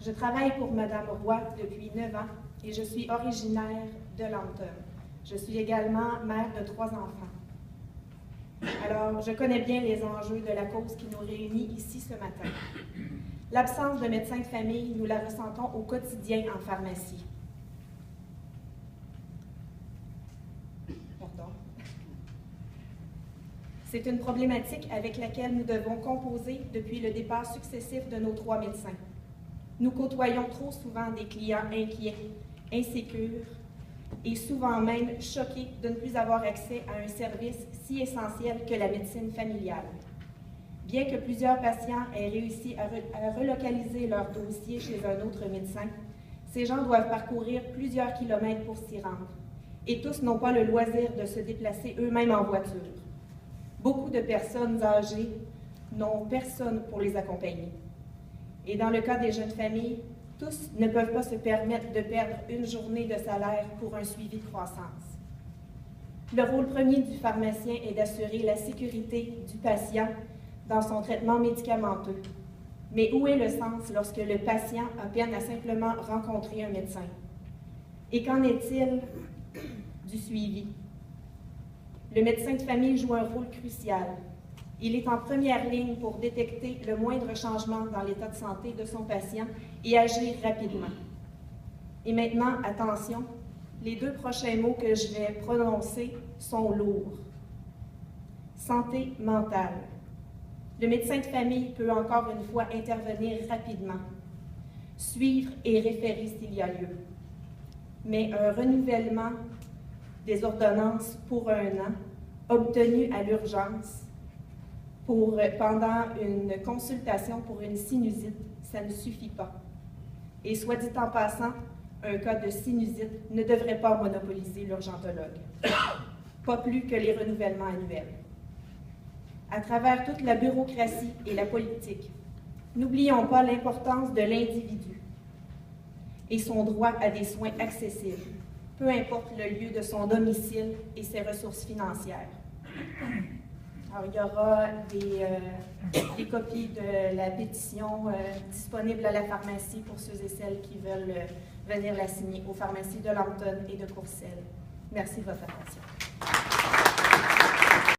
Je travaille pour Mme Roy depuis 9 ans et je suis originaire de Lambton. Je suis également mère de 3 enfants. Alors, je connais bien les enjeux de la cause qui nous réunit ici ce matin. L'absence de médecins de famille, nous la ressentons au quotidien en pharmacie. Pardon. C'est une problématique avec laquelle nous devons composer depuis le départ successif de nos 3 médecins. Nous côtoyons trop souvent des clients inquiets, insécures et souvent même choqués de ne plus avoir accès à un service si essentiel que la médecine familiale. Bien que plusieurs patients aient réussi à relocaliser leur dossier chez un autre médecin, ces gens doivent parcourir plusieurs kilomètres pour s'y rendre. Et tous n'ont pas le loisir de se déplacer eux-mêmes en voiture. Beaucoup de personnes âgées n'ont personne pour les accompagner. Et dans le cas des jeunes familles, tous ne peuvent pas se permettre de perdre une journée de salaire pour un suivi de croissance. Le rôle premier du pharmacien est d'assurer la sécurité du patient dans son traitement médicamenteux. Mais où est le sens lorsque le patient a peine à simplement rencontrer un médecin? Et qu'en est-il du suivi? Le médecin de famille joue un rôle crucial. Il est en première ligne pour détecter le moindre changement dans l'état de santé de son patient et agir rapidement. Et maintenant, attention, les 2 prochains mots que je vais prononcer sont lourds. Santé mentale. Le médecin de famille peut encore une fois intervenir rapidement, suivre et référer s'il y a lieu. Mais un renouvellement des ordonnances pour 1 an, obtenu à l'urgence, pendant une consultation pour une sinusite, ça ne suffit pas. Et soit dit en passant, un cas de sinusite ne devrait pas monopoliser l'urgentologue, pas plus que les renouvellements annuels. À travers toute la bureaucratie et la politique, n'oublions pas l'importance de l'individu et son droit à des soins accessibles, peu importe le lieu de son domicile et ses ressources financières. Alors, il y aura des copies de la pétition disponibles à la pharmacie pour ceux et celles qui veulent venir la signer aux pharmacies de Lambton et de Courcelles. Merci de votre attention.